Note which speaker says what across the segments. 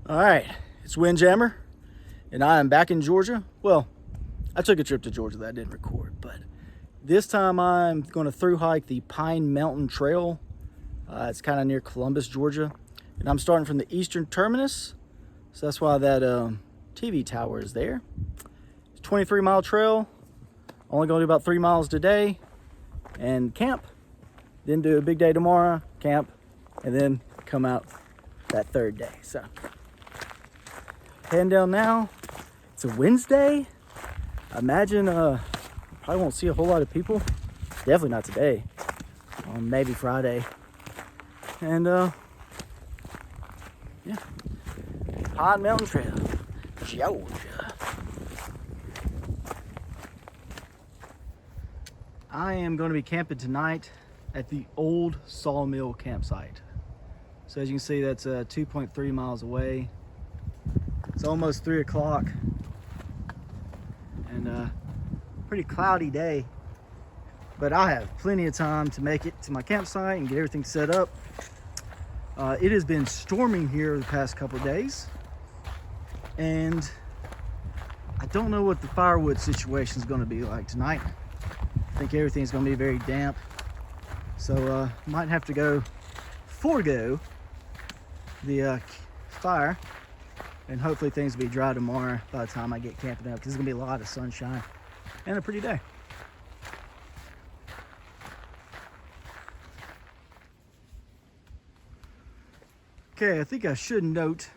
Speaker 1: All right, it's Windjammer, and I am back in Georgia. Well, I took a trip to Georgia that I didn't record, but this time I'm going to through hike the Pine Mountain Trail. It's kind of near Columbus, Georgia, and I'm starting from the eastern terminus, so that's why that TV tower is there. It's a 23-mile trail, only going to do about 3 miles today, and camp. Then do a big day tomorrow, camp, and then come out that third day. So heading down now. It's a Wednesday. I imagine probably won't see a whole lot of people. Definitely not today. Maybe Friday. And yeah, Pine Mountain Trail, Georgia. I am going to be camping tonight at the old sawmill campsite. So as you can see, that's 2.3 miles away. It's almost 3 o'clock, and pretty cloudy day, but I have plenty of time to make it to my campsite and get everything set up. It has been storming here the past couple of days, and I don't know what the firewood situation is going to be like tonight. I think everything's going to be very damp, so might have to forego the fire, and hopefully things will be dry tomorrow by the time I get camping up, because it's going to be a lot of sunshine and a pretty day. Okay, I think I should note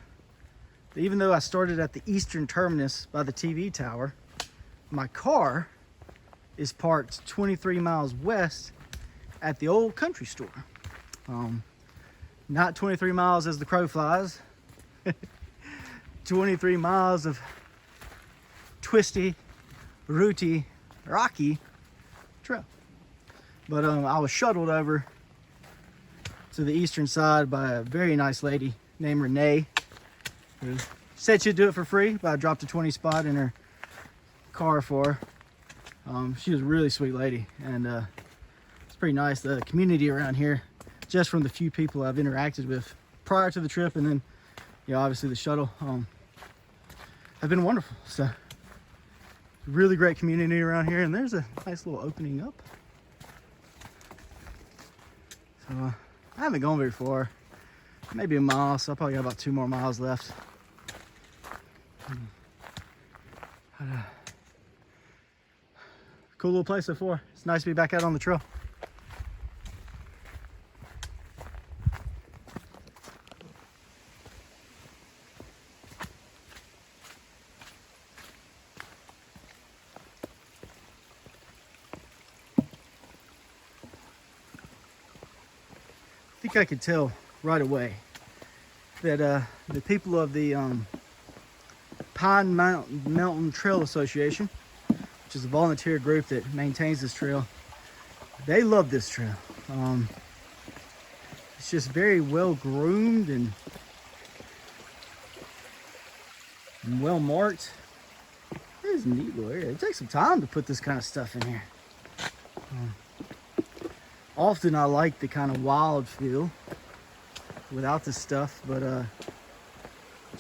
Speaker 1: that even though I started at the eastern terminus by the TV tower, my car is parked 23 miles west at the old country store. Not 23 miles as the crow flies. 23 miles of twisty, rooty, rocky trail. But I was shuttled over to the eastern side by a very nice lady named Renee, who said she'd do it for free, but I dropped a 20 spot in her car for her. She was a really sweet lady, and it's pretty nice. The community around here, just from the few people I've interacted with prior to the trip, and then, you know, obviously the shuttle, have been wonderful. So really great community around here, and there's a nice little opening up. So I haven't gone very far, maybe a mile, so I probably got about 2 more miles left. Cool little place so far. It's nice to be back out on the trail. I think I could tell right away that the people of the Pine Mountain Trail Association, which is a volunteer group that maintains this trail, they love this trail. It's just very well groomed and well marked. It is a neat little area. It takes some time to put this kind of stuff in here. Often I like the kind of wild feel without this stuff, but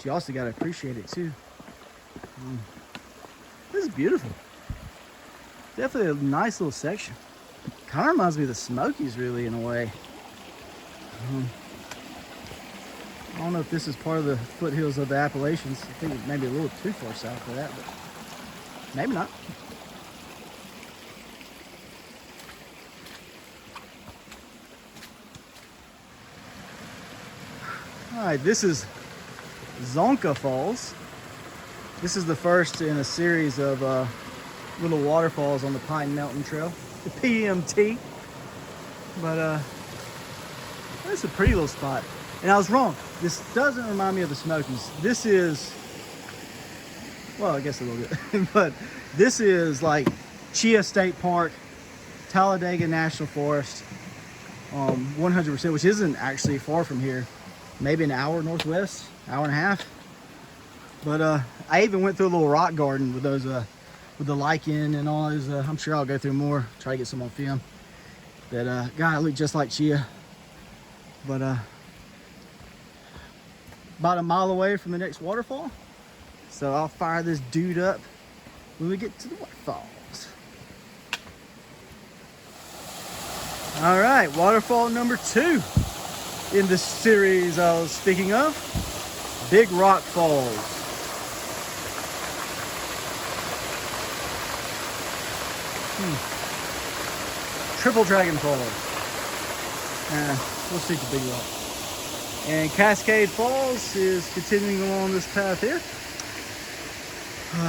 Speaker 1: you also got to appreciate it too. This is beautiful. Definitely a nice little section. Kind of reminds me of the Smokies, really, in a way. I don't know if this is part of the foothills of the Appalachians. I think it may be a little too far south for that, but maybe not. All right, this is Zonka Falls. This is the first in a series of little waterfalls on the Pine Mountain Trail, the PMT. But that's a pretty little spot. And I was wrong. This doesn't remind me of the Smokies. This is, well, I guess a little bit, but this is like Chia State Park, Talladega National Forest, 100%, which isn't actually far from here. Maybe an hour northwest, hour and a half. But I even went through a little rock garden with those, with the lichen and all those. I'm sure I'll go through more, try to get some on film. That guy looked just like Chia. But about a mile away from the next waterfall. So I'll fire this dude up when we get to the waterfalls. All right, waterfall number 2 in the series I was speaking of, Big Rock Falls. Triple Dragon Falls. We'll see the Big Rock. And Cascade Falls is continuing along this path here.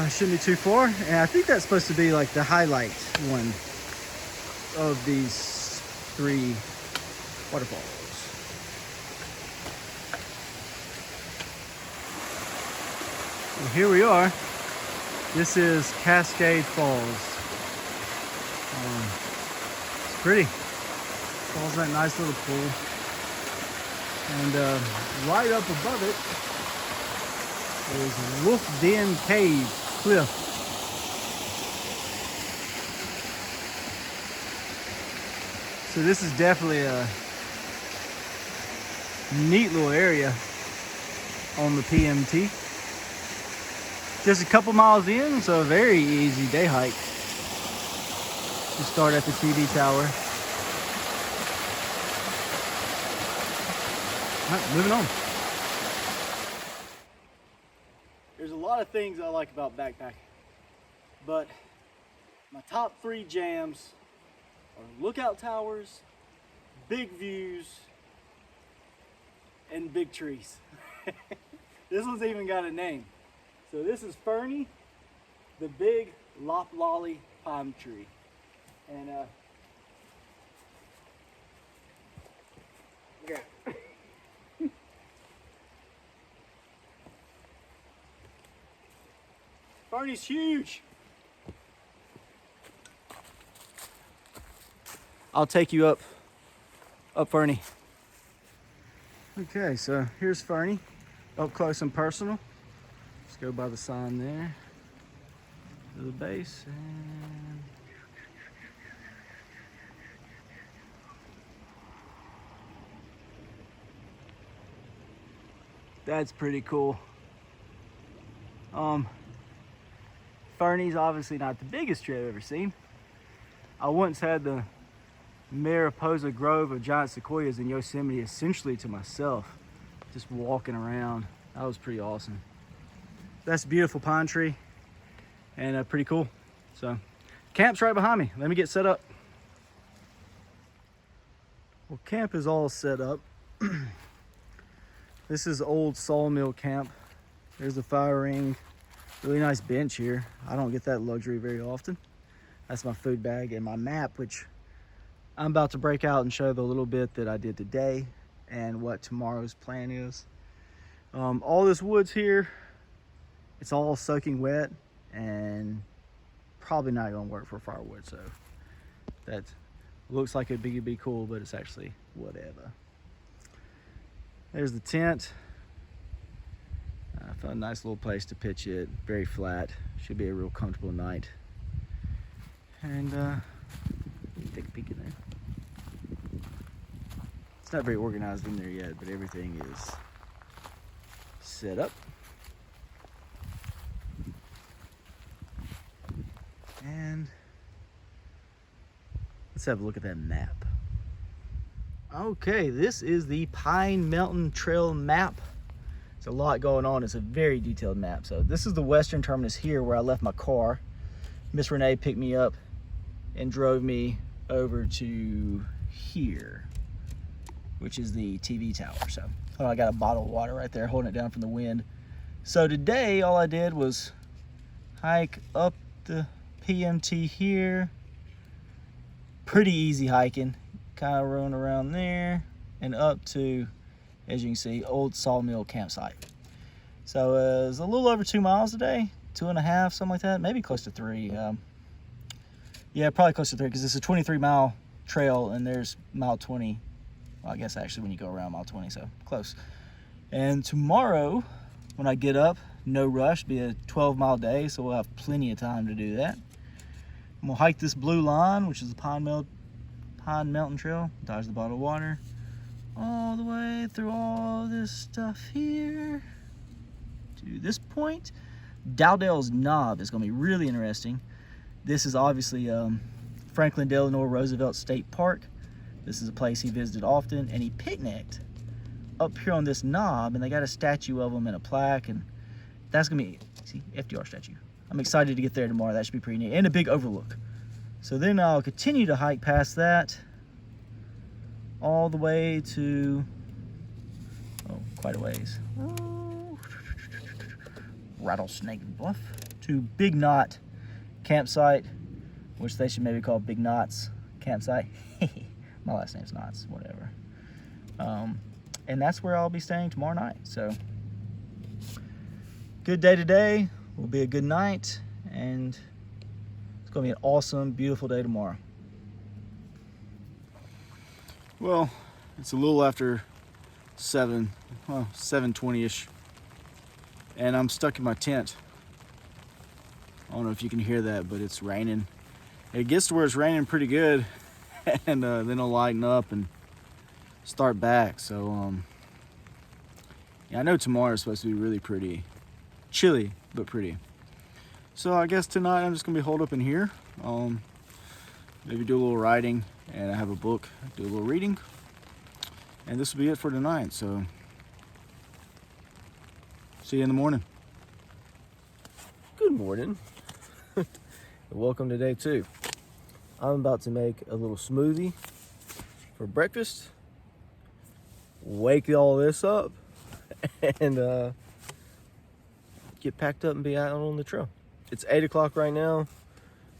Speaker 1: Shouldn't be too far. And I think that's supposed to be like the highlight one of these 3 waterfalls. Well, here we are. This is Cascade Falls. It's pretty. Falls that nice little pool. And right up above it is Wolf Den Cave Cliff. So this is definitely a neat little area on the PMT. Just a couple miles in, so a very easy day hike. We start at the TV tower. All right, moving on. There's a lot of things I like about backpacking, but my top 3 jams are lookout towers, big views, and big trees. This one's even got a name. So this is Ferney, the big Loblolly pine tree. And okay. Ferney's huge. I'll take you up Ferney. Okay, so here's Ferney, up close and personal. Let's go by the sign there to the base. And that's pretty cool. Ferney's obviously not the biggest tree I've ever seen. I once had the Mariposa Grove of giant sequoias in Yosemite essentially to myself, just walking around. That was pretty awesome. That's a beautiful pine tree and pretty cool. So camp's right behind me. Let me get set up. Well, camp is all set up. This is old sawmill camp. There's the fire ring. Really nice bench here. I don't get that luxury very often. That's my food bag and my map, which I'm about to break out and show the little bit that I did today and what tomorrow's plan is. All this wood's here. It's all soaking wet and probably not gonna work for firewood. So that looks like it'd be cool, but it's actually whatever. There's the tent. I found a nice little place to pitch it. Very flat. Should be a real comfortable night. And you can take a peek in there. It's not very organized in there yet, but everything is set up. And let's have a look at that map. Okay, this is the Pine Mountain Trail map. There's a lot going on. It's a very detailed map. So this is the western terminus here where I left my car. Miss Renee picked me up and drove me over to here, which is the TV tower. So I got a bottle of water right there holding it down from the wind. So today all I did was hike up the PMT here. Pretty easy hiking. Kind of run around there and up to, as you can see, old sawmill campsite. So it was a little over 2 miles today, 2.5, something like that, maybe close to 3. Yeah, probably close to 3 because it's a 23-mile trail and there's mile 20. Well, I guess actually when you go around mile 20, so close. And tomorrow, when I get up, no rush, be a 12-mile day, so we'll have plenty of time to do that. I'm gonna hike this blue line, which is the Pine Mountain Trail, dodge the bottle of water, all the way through all this stuff here to this point. Dowdell Knob is going to be really interesting. This is obviously Franklin Delano Roosevelt State Park. This is a place he visited often, and he picnicked up here on this knob, and they got a statue of him and a plaque, and that's going to be, see, FDR statue. I'm excited to get there tomorrow. That should be pretty neat, and a big overlook. So then I'll continue to hike past that all the way to, oh, quite a ways. Oh, Rattlesnake Bluff to Big Knot campsite, which they should maybe call Big Knots campsite. My last name's Knots, whatever. And that's where I'll be staying tomorrow night. So good day today, will be a good night, and it's gonna be an awesome, beautiful day tomorrow. Well, it's a little after 7:20ish, and I'm stuck in my tent. I don't know if you can hear that, but it's raining. It gets to where it's raining pretty good, and then it'll lighten up and start back. So yeah, I know tomorrow is supposed to be really pretty. Chilly, but pretty. So I guess tonight I'm just gonna be holed up in here. Maybe do a little writing, and I have a book, do a little reading, and this will be it for tonight. So see you in the morning.
Speaker 2: Good morning. Welcome to day 2. I'm about to make a little smoothie for breakfast, wake all this up, and get packed up and be out on the trail. It's 8 o'clock right now.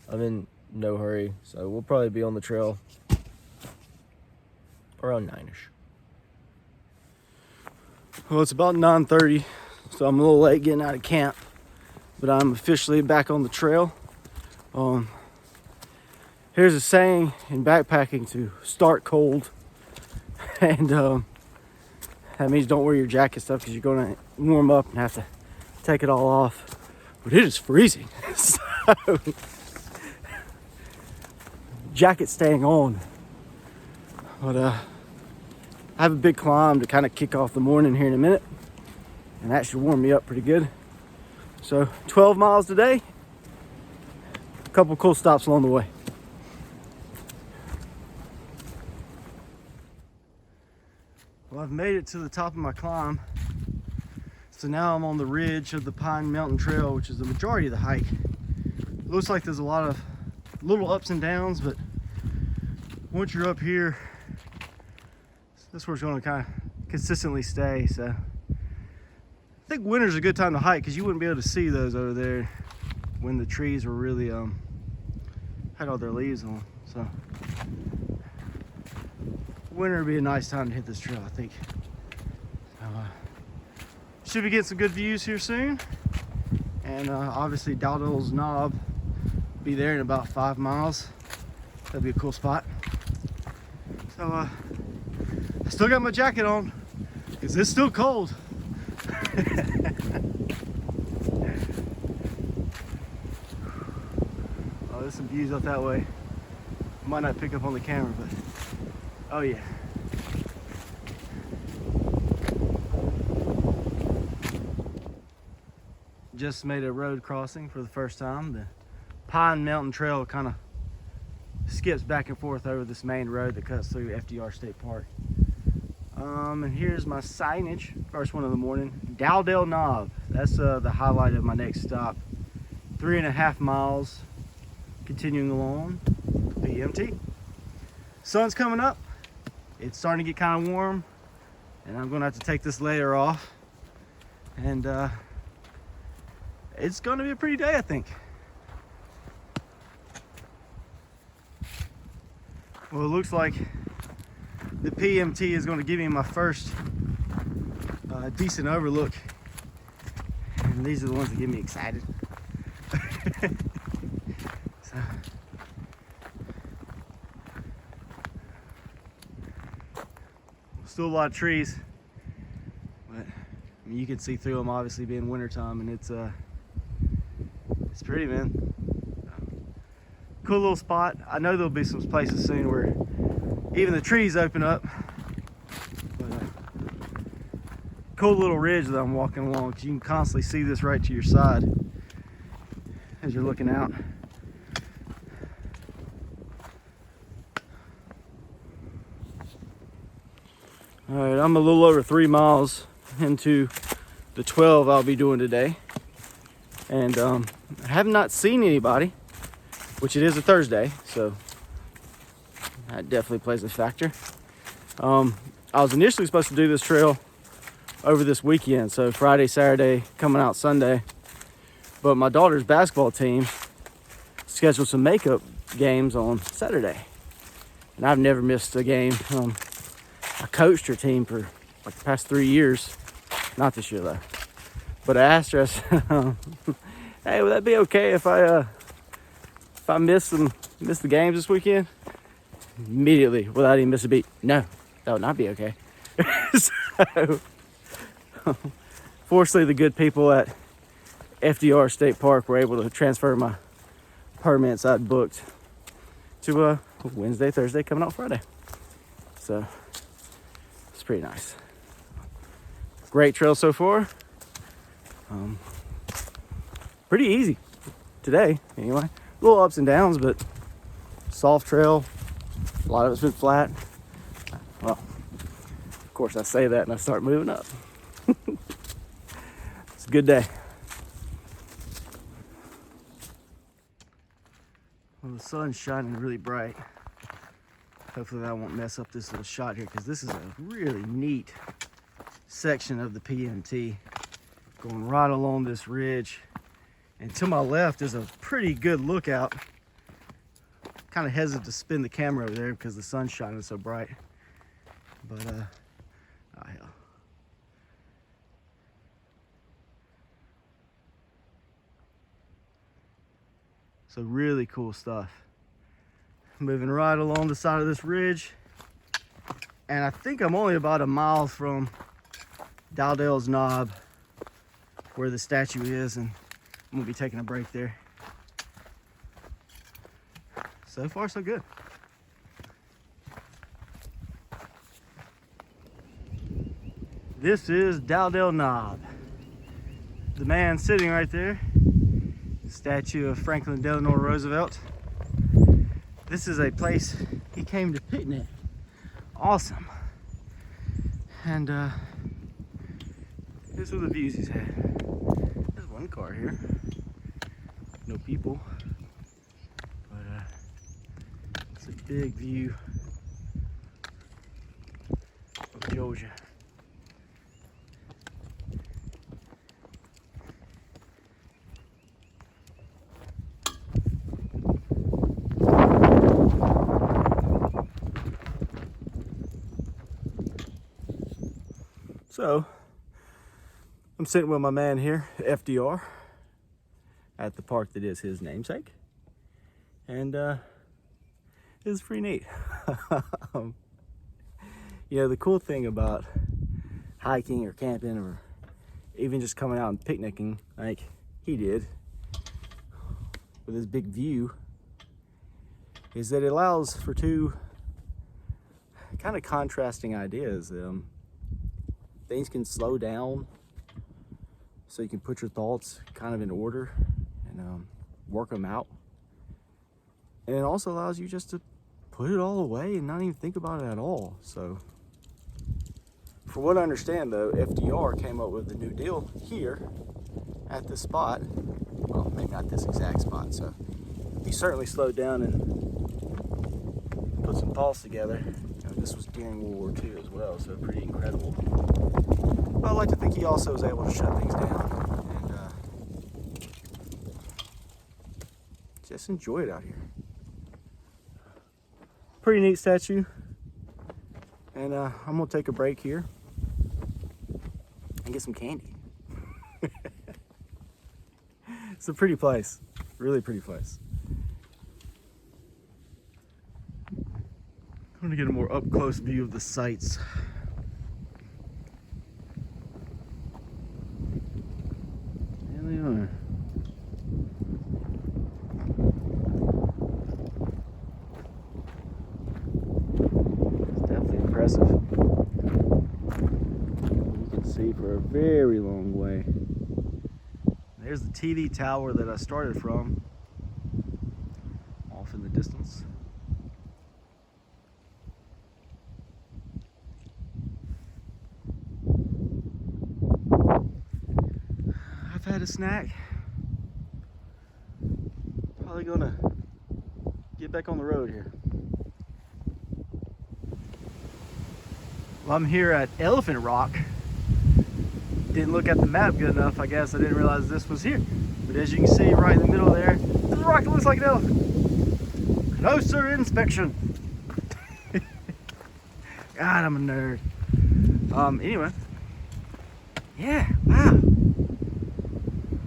Speaker 2: I'm in no hurry, so we'll probably be on the trail around 9ish.
Speaker 1: Well, it's about 9:30, so I'm a little late getting out of camp, but I'm officially back on the trail. Here's a saying in backpacking to start cold, and that means don't wear your jacket stuff because you're going to warm up and have to take it all off. But it is freezing, so jacket staying on. But I have a big climb to kind of kick off the morning here in a minute, and that should warm me up pretty good. So 12 miles today, a couple cool stops along the way. Well, I've made it to the top of my climb. So now I'm on the ridge of the Pine Mountain Trail, which is the majority of the hike. It looks like there's a lot of little ups and downs, but once you're up here, that's where it's going to kind of consistently stay. So I think winter's a good time to hike because you wouldn't be able to see those over there when the trees were really had all their leaves on. So winter would be a nice time to hit this trail, I think. Should be getting some good views here soon, and obviously Dowdell Knob be there in about 5 miles. That'd be a cool spot. So I still got my jacket on because it's still cold. Oh, there's some views up that way. Might not pick up on the camera, but oh yeah. Just made a road crossing for the first time. The Pine Mountain Trail kind of skips back and forth over this main road that cuts through FDR State Park. And here's my signage, first one of the morning. Dowdell Knob, that's the highlight of my next stop. 3.5 miles, continuing along, PMT. Sun's coming up, it's starting to get kind of warm, and I'm gonna have to take this layer off. And it's gonna be a pretty day, I think. Well, it looks like the PMT is gonna give me my first decent overlook. And these are the ones that get me excited. So, still a lot of trees, but I mean, you can see through them, obviously being wintertime, and it's pretty, man. Cool little spot. I know there'll be some places soon where even the trees open up cool little ridge that I'm walking along. You can constantly see this right to your side as you're looking out. All right, I'm a little over 3 miles into the 12 I'll be doing today. And I have not seen anybody, which it is a Thursday, so that definitely plays a factor. I was initially supposed to do this trail over this weekend, so Friday, Saturday, coming out Sunday. But my daughter's basketball team scheduled some makeup games on Saturday. And I've never missed a game. I coached her team for like the past 3 years. Not this year though. But I asked her, I said, hey, would that be okay if I miss the games this weekend? Immediately, without even missing a beat, no, that would not be okay. So, fortunately, the good people at FDR State Park were able to transfer my permits I'd booked to Wednesday, Thursday, coming out Friday. So, it's pretty nice. Great trail so far. Pretty easy today, anyway. A little ups and downs, but soft trail. A lot of it's been flat. Well, of course I say that and I start moving up. It's a good day. Well, the sun's shining really bright. Hopefully that won't mess up this little shot here, because this is a really neat section of the PMT. Going right along this ridge. And to my left is a pretty good lookout. Kind of hesitant to spin the camera over there because the sun's shining so bright. But, oh hell. So really cool stuff. Moving right along the side of this ridge. And I think I'm only about a mile from Dowdell's Knob, where the statue is, and I'm gonna be taking a break there. So far, so good. This is Dowdell Knob. The man sitting right there, the statue of Franklin Delano Roosevelt. This is a place he came to picnic. Awesome. And here's some of the views he's had. There's one car here. No people. But it's a big view of Georgia. So, I'm sitting with my man here, FDR, at the park that is his namesake. And it's pretty neat. You know, the cool thing about hiking or camping or even just coming out and picnicking like he did with his big view is that it allows for two kind of contrasting ideas. Things can slow down so you can put your thoughts kind of in order and work them out. And it also allows you just to put it all away and not even think about it at all. So, for what I understand though, FDR came up with a new deal here at this spot. Well, maybe not this exact spot. So, he certainly slowed down and put some thoughts together. You know, this was during World War II as well, so pretty incredible. But I like to think he also was able to shut things down and just enjoy it out here. Pretty neat statue. And I'm gonna take a break here and get some candy. It's a pretty place, really pretty place. I'm gonna get a more up close view of the sights. There they are. It's definitely impressive. You can see
Speaker 2: be for a very long way.
Speaker 1: There's the TV tower that I started from, off in the distance. I've had a snack. Probably gonna get back on the road here. Well, I'm here at Elephant Rock. Didn't look at the map good enough, I guess. I didn't realize this was here. But as you can see right in the middle there, the rock looks like an elephant. Closer inspection. God, I'm a nerd. Anyway. Yeah, wow.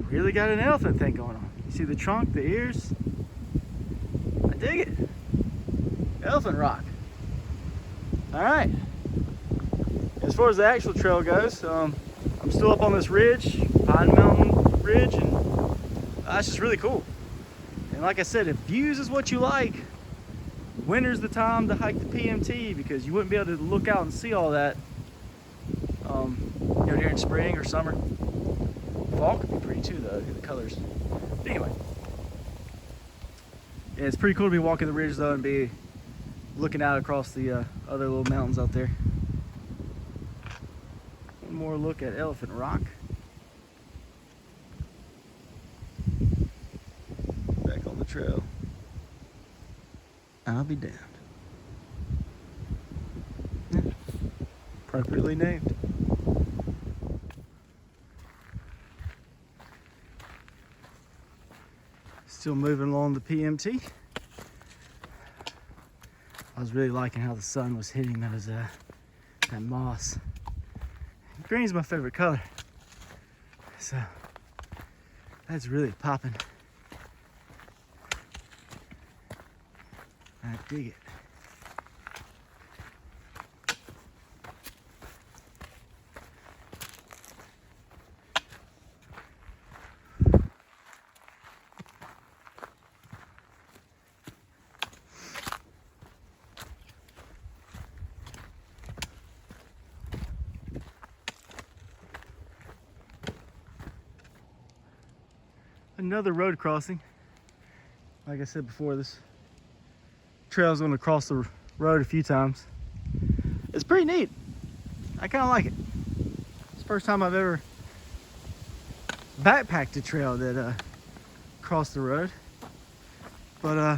Speaker 1: Really got an elephant thing going on. You see the trunk, the ears? I dig it. Elephant Rock. All right. As far as the actual trail goes, I'm still up on this ridge, Pine Mountain Ridge, and it's just really cool. And like I said, if views is what you like, winter's the time to hike the PMT, because you wouldn't be able to look out and see all that you know, during spring or summer. Fall could be pretty too though, the colors. But anyway, yeah, it's pretty cool to be walking the ridge though and be looking out across the other little mountains out there. One more look at Elephant Rock. Back on the trail. I'll be damned. Yeah. Appropriately named. Still moving along the PMT. I was really liking how the sun was hitting those that moss. Green's my favorite color, so that's really popping. I dig it. Another road crossing. Like I said before, this trail is going to cross the road a few times. It's pretty neat. I kind of like it. It's the first time I've ever backpacked a trail that crossed the road. But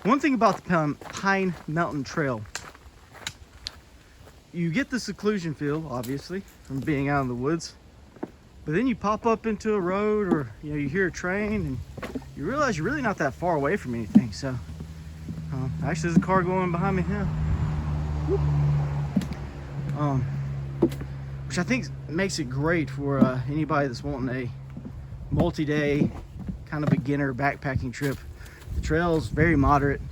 Speaker 1: one thing about the Pine Mountain Trail, you get the seclusion feel, obviously, from being out in the woods. But then you pop up into a road, or you know, you hear a train, and you realize you're really not that far away from anything. So, actually, there's a car going behind me now. Which I think makes it great for anybody that's wanting a multi-day kind of beginner backpacking trip. The trail's very moderate,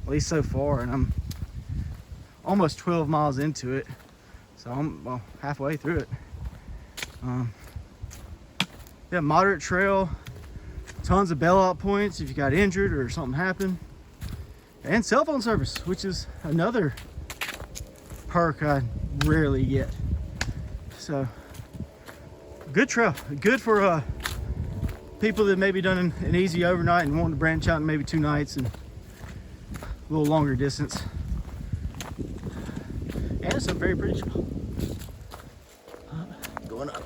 Speaker 1: at least so far, and I'm almost 12 miles into it, so I'm halfway through it. Yeah, moderate trail, tons of bailout points if you got injured or something happened, and cell phone service, which is another perk I rarely get. So, good trail, good for people that maybe done an easy overnight and want to branch out in maybe 2 nights and a little longer distance. And it's a very pretty trail. Going up.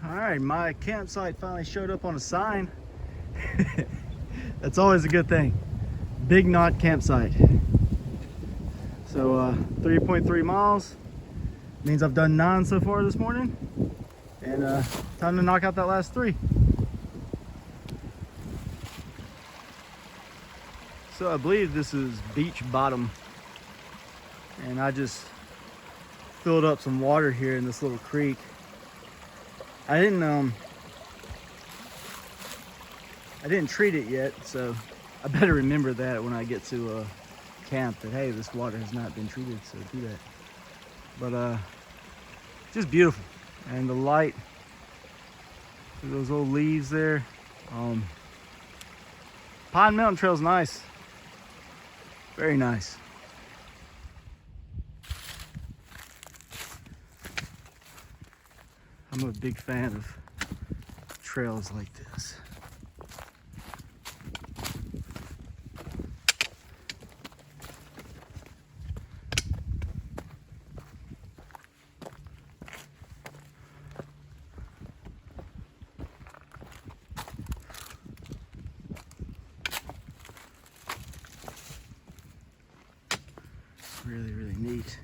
Speaker 1: Alright, my campsite finally showed up on a sign. That's always a good thing. Big Knot Campsite. So 3.3 miles. Means I've done 9 so far this morning. And time to knock out that last 3. So I believe this is Beach Bottom. And I just filled up some water here in this little creek. I didn't treat it yet, so I better remember that when I get to camp, that hey, this water has not been treated, so do that. But just beautiful, and the light through those old leaves there. Pine Mountain Trail's nice, very nice. I'm a big fan of trails like this. Really, really neat.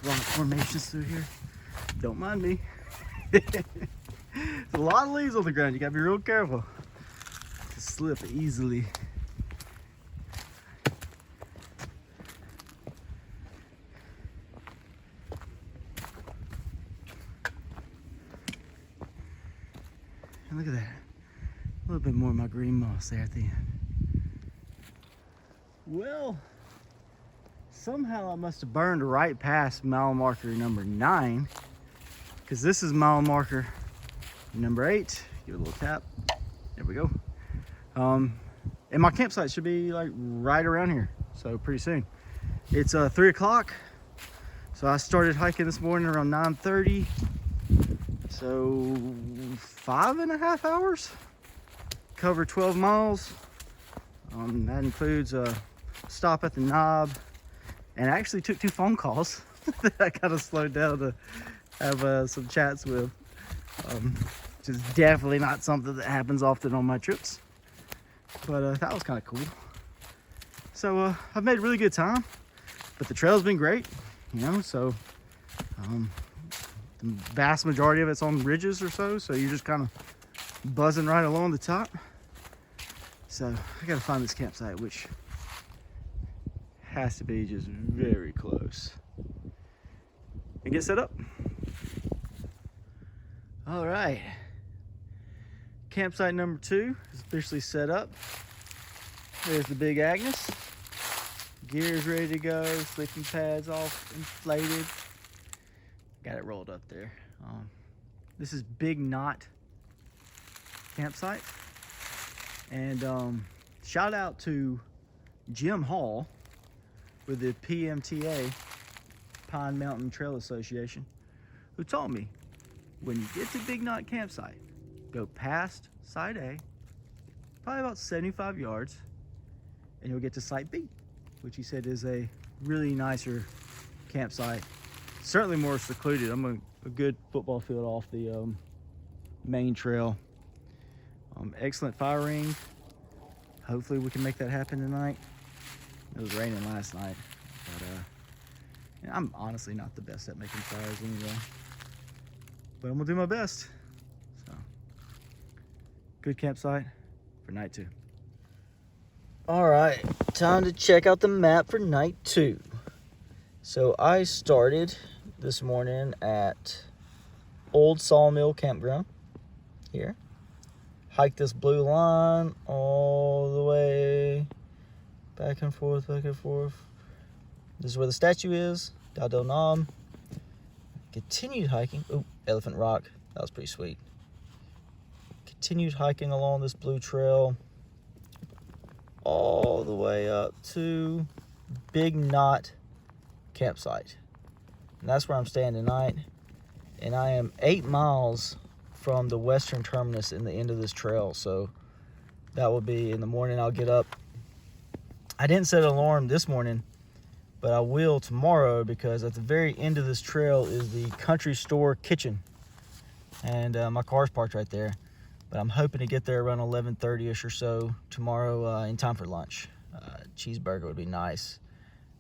Speaker 1: Rock formations through here. Don't mind me. There's a lot of leaves on the ground. You gotta be real careful to slip easily. And look at that. A little bit more of my green moss there at the end. Well, somehow I must have burned right past mile marker number 9, because this is mile marker number 8. Give it a little tap. There we go. And my campsite should be like right around here, so pretty soon. It's 3 o'clock, so I started hiking this morning around 9:30. So 5.5 hours. Covered 12 miles. That includes a stop at the Knob, and I actually took 2 phone calls that I kind of slowed down to have some chats with. Which is definitely not something that happens often on my trips, but that was kind of cool. So I've made a really good time, but the trail's been great, you know. So the vast majority of it's on ridges or so you're just kind of buzzing right along the top. So I gotta find this campsite, which has to be just very close, and get set up. All right, campsite number 2 is officially set up. There's the big Agnes. Gear's ready to go, sleeping pads all inflated. Got it rolled up there. This is Big Knot campsite. And shout out to Jim Hall with the PMTA, Pine Mountain Trail Association, who told me when you get to Big Knot campsite, go past site A, probably about 75 yards, and you'll get to site B, which he said is a really nicer campsite. Certainly more secluded. I'm a good football field off the main trail. Excellent fire ring. Hopefully we can make that happen tonight. It was raining last night, but I'm honestly not the best at making fires anyway. But I'm gonna do my best. So, good campsite for night 2. All right, time to check out the map for night 2. So I started this morning at Old Sawmill Campground here. Hiked this blue line all the way back and forth, back and forth. This is where the statue is, Dowdell Knob. Continued hiking. Oh, Elephant Rock. That was pretty sweet. Continued hiking along this blue trail all the way up to Big Knot campsite. And that's where I'm staying tonight. And I am 8 miles from the western terminus in the end of this trail, so that will be in the morning. I'll get up. I didn't set an alarm this morning, but I will tomorrow, because at the very end of this trail is the Country Store Kitchen, and my car's parked right there. But I'm hoping to get there around 11:30ish or so tomorrow, in time for lunch. Cheeseburger would be nice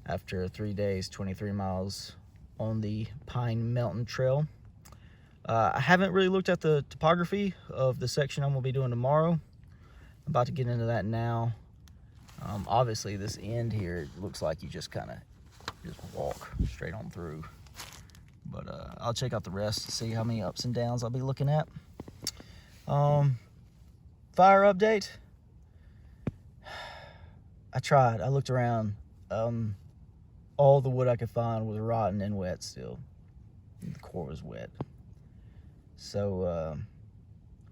Speaker 1: after 3 days, 23 miles on the Pine Mountain Trail. I haven't really looked at the topography of the section I'm going to be doing tomorrow. I'm about to get into that now. Obviously, this end here, it looks like you just kind of just walk straight on through. But I'll check out the rest to see how many ups and downs I'll be looking at. Fire update. I tried. I looked around. All the wood I could find was rotten and wet still. The core was wet. So,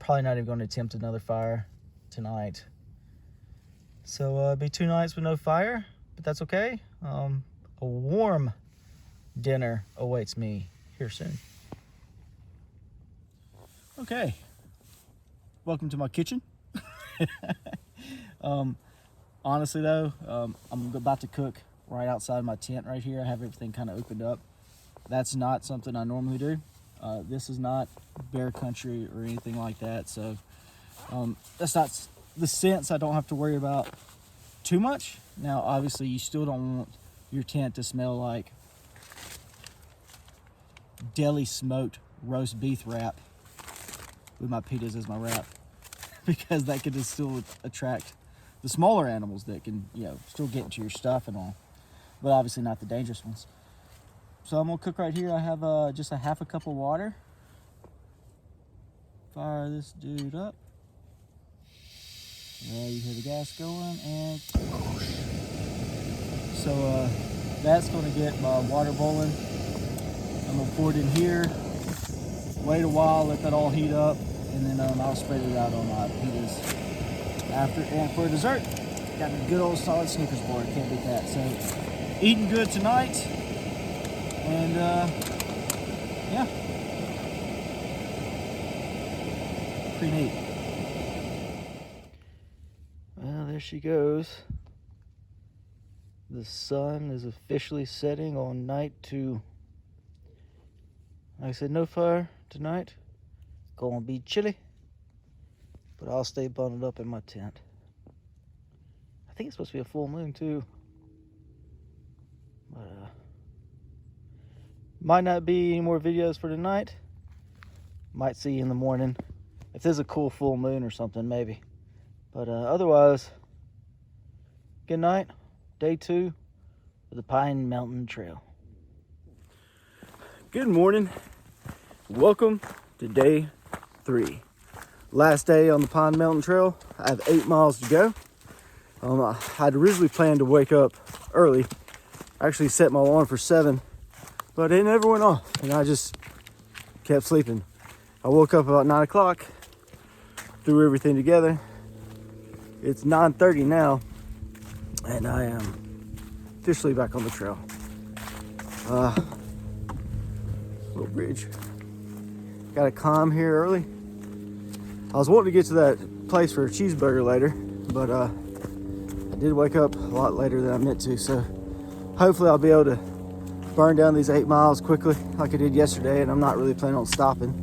Speaker 1: probably not even going to attempt another fire tonight. So, it'll be 2 nights with no fire, but that's okay. A warm dinner awaits me here soon. Okay, welcome to my kitchen. Honestly though, I'm about to cook right outside my tent right here. I have everything kind of opened up. That's not something I normally do. This is not bear country or anything like that, so that's not the sense. I don't have to worry about too much. Now obviously you still don't want your tent to smell like deli smoked roast beef wrap with my pitas as my wrap, because that could just still attract the smaller animals that can, you know, still get into your stuff and all, but obviously not the dangerous ones. So I'm gonna cook right here. I have just a half a cup of water. Fire this dude up. There, you hear the gas going, and so that's gonna get my water boiling. I'm gonna pour it in here, wait a while, let that all heat up, and then I'll spread it out on my pitas after. And for dessert, got a good old solid Snickers bar. Can't beat that. So eating good tonight, and yeah, pretty neat. Well, there she goes. The sun is officially setting on night 2. Like I said, no fire tonight. Gonna be chilly, but I'll stay bundled up in my tent. I think it's supposed to be a full moon too, but might not be any more videos for tonight. Might see you in the morning if there's a cool full moon or something, maybe. But otherwise, good night. Day 2 of the Pine Mountain Trail. Good morning. Welcome to day 3. Last day on the Pine Mountain Trail. I have 8 miles to go. I'd originally planned to wake up early. I actually set my alarm for 7, but it never went off, and I just kept sleeping. I woke up about 9 o'clock, threw everything together. It's 9:30 now, and I am officially back on the trail. Little bridge. Got to climb here early. I was wanting to get to that place for a cheeseburger later, but I did wake up a lot later than I meant to, so hopefully I'll be able to burn down these 8 miles quickly like I did yesterday, and I'm not really planning on stopping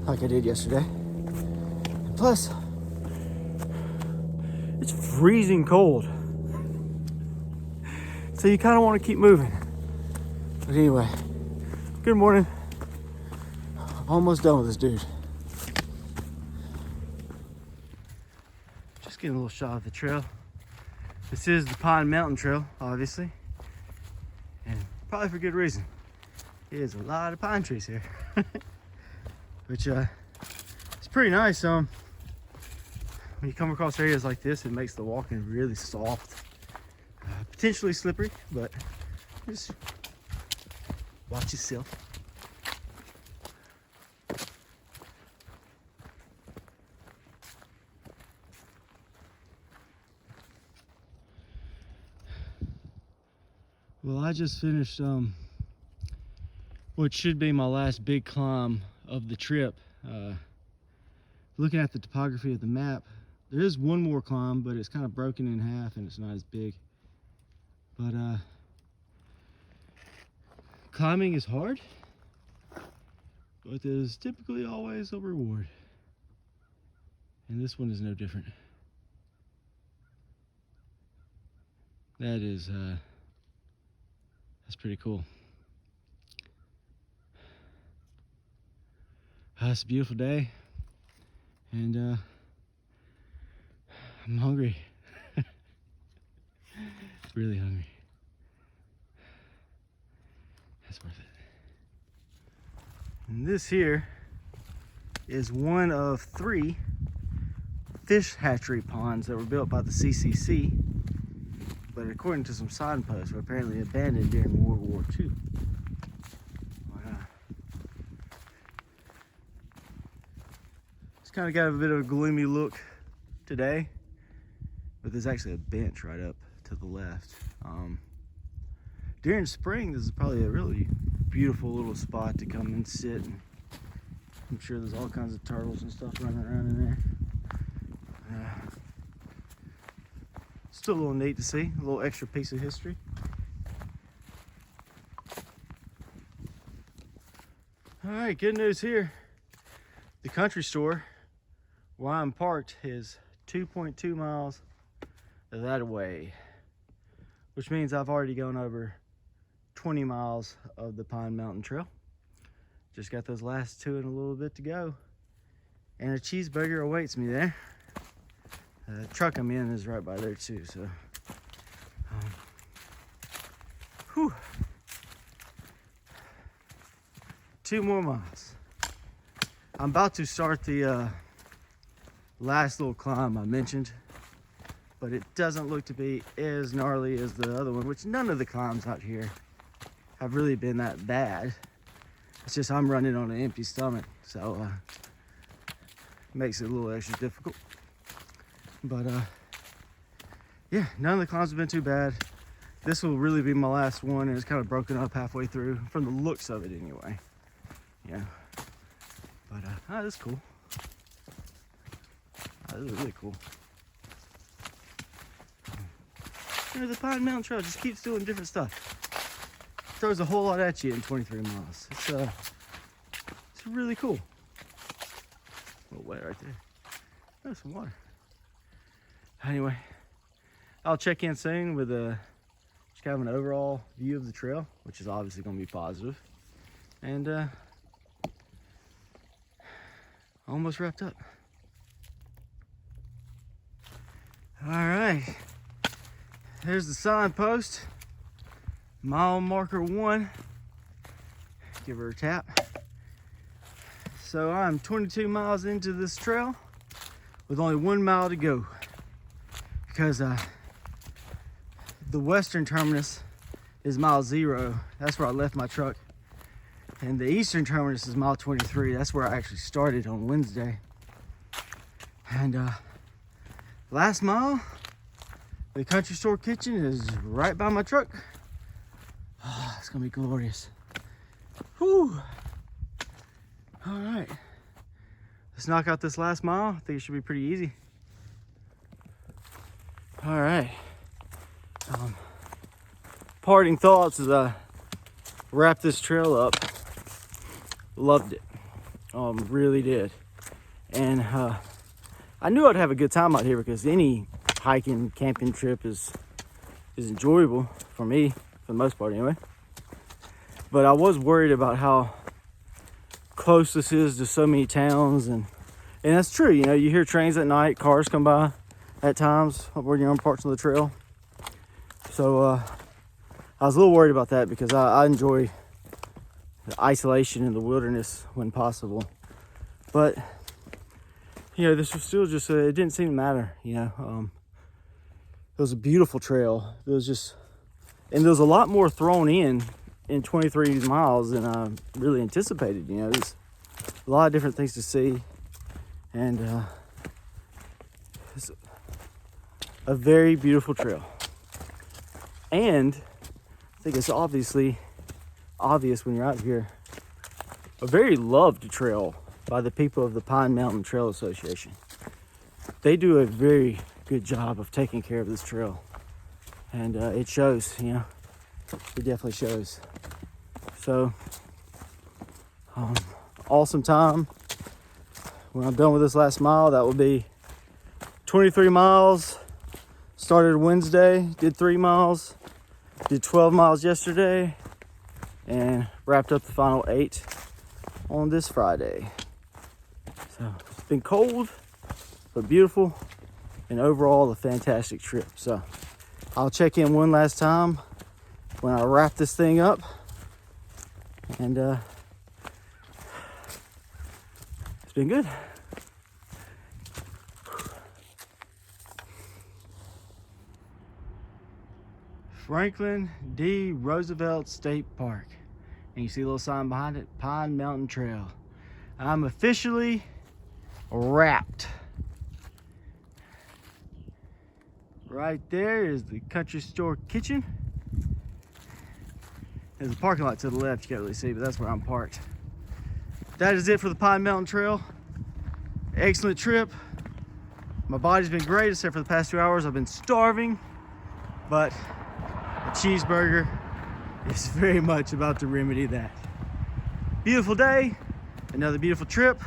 Speaker 1: like I did yesterday. And plus, it's freezing cold, so you kind of want to keep moving. But anyway, good morning. I'm almost done with this dude. Just getting a little shot of the trail. This is the Pine Mountain Trail, obviously, and probably for good reason. There's a lot of pine trees here, which it's pretty nice. When you come across areas like this, it makes the walking really soft, potentially slippery, but just watch yourself. Well, I just finished what should be my last big climb of the trip. Looking at the topography of the map, there is one more climb, but it's kind of broken in half and it's not as big. But climbing is hard, but there's typically always a reward. And this one is no different. That is that's pretty cool. It's a beautiful day, and I'm hungry. Really hungry. That's worth it. And this here is one of 3 fish hatchery ponds that were built by the CCC, but according to some signposts, were apparently abandoned during World War II. It's kind of got a bit of a gloomy look today, but there's actually a bench right up to the left. During spring, this is probably a really beautiful little spot to come and sit and I'm sure there's all kinds of turtles and stuff running around in there. Still a little neat to see, a little extra piece of history. All right, good news here. The country store where I'm parked is 2.2 miles that way, which means I've already gone over 20 miles of the Pine Mountain Trail. Just got those last 2 and a little bit to go. And a cheeseburger awaits me there. The truck I'm in is right by there too, so. Whew. 2 more miles. I'm about to start the last little climb I mentioned, but it doesn't look to be as gnarly as the other one, which none of the climbs out here have really been that bad. It's just I'm running on an empty stomach, so makes it a little extra difficult. But yeah, none of the climbs have been too bad. This will really be my last one, and it's kind of broken up halfway through, from the looks of it anyway. Yeah, but that's cool. This is really cool. You know, the Pine Mountain Trail just keeps doing different stuff. Throws a whole lot at you in 23 miles. It's really cool. A little wet right there. There's some water. Anyway, I'll check in soon with just kind of an overall view of the trail, which is obviously going to be positive. And almost wrapped up. All right, there's the signpost, mile marker 1. Give her a tap. So I'm 22 miles into this trail with only 1 mile to go, because the western terminus is mile 0. That's where I left my truck. And the eastern terminus is mile 23. That's where I actually started on Wednesday. And last mile, the country store kitchen is right by my truck. Oh, it's gonna be glorious. Whew. All right, let's knock out this last mile. I think it should be pretty easy. All right. Parting thoughts as I wrap this trail up. Loved it. Really did. And I knew I'd have a good time out here, because any hiking, camping trip is enjoyable for me, for the most part anyway. But I was worried about how close this is to so many towns, and that's true. You know, you hear trains at night, cars come by at times when you're on parts of the trail. So I was a little worried about that, because I enjoy the isolation in the wilderness when possible. But you know, this was still just it didn't seem to matter. You know, it was a beautiful trail. It was just, and there was a lot more thrown in 23 miles than I really anticipated. You know, there's a lot of different things to see, and it's a very beautiful trail. And I think it's obviously obvious when you're out here, a very loved trail by the people of the Pine Mountain Trail Association. They do a very good job of taking care of this trail, and it shows. You know, it definitely shows. So awesome time. When I'm done with this last mile, that will be 23 miles. Started Wednesday, did 3 miles, did 12 miles yesterday, and wrapped up the final 8 on this Friday. So it's been cold, but beautiful, and overall a fantastic trip. So I'll check in one last time when I wrap this thing up, and it's been good. Franklin D. Roosevelt State Park. And you see a little sign behind it, Pine Mountain Trail. I'm officially wrapped. Right there is the country store kitchen. There's a parking lot to the left you can't really see, but that's where I'm parked. that is it for the Pine Mountain Trail. Excellent trip. My body's been great except for the past 2 hours. I've been starving, but a cheeseburger is very much about to remedy that. Beautiful day, another beautiful trip.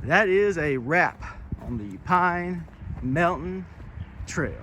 Speaker 1: That is a wrap on the Pine Mountain Trail.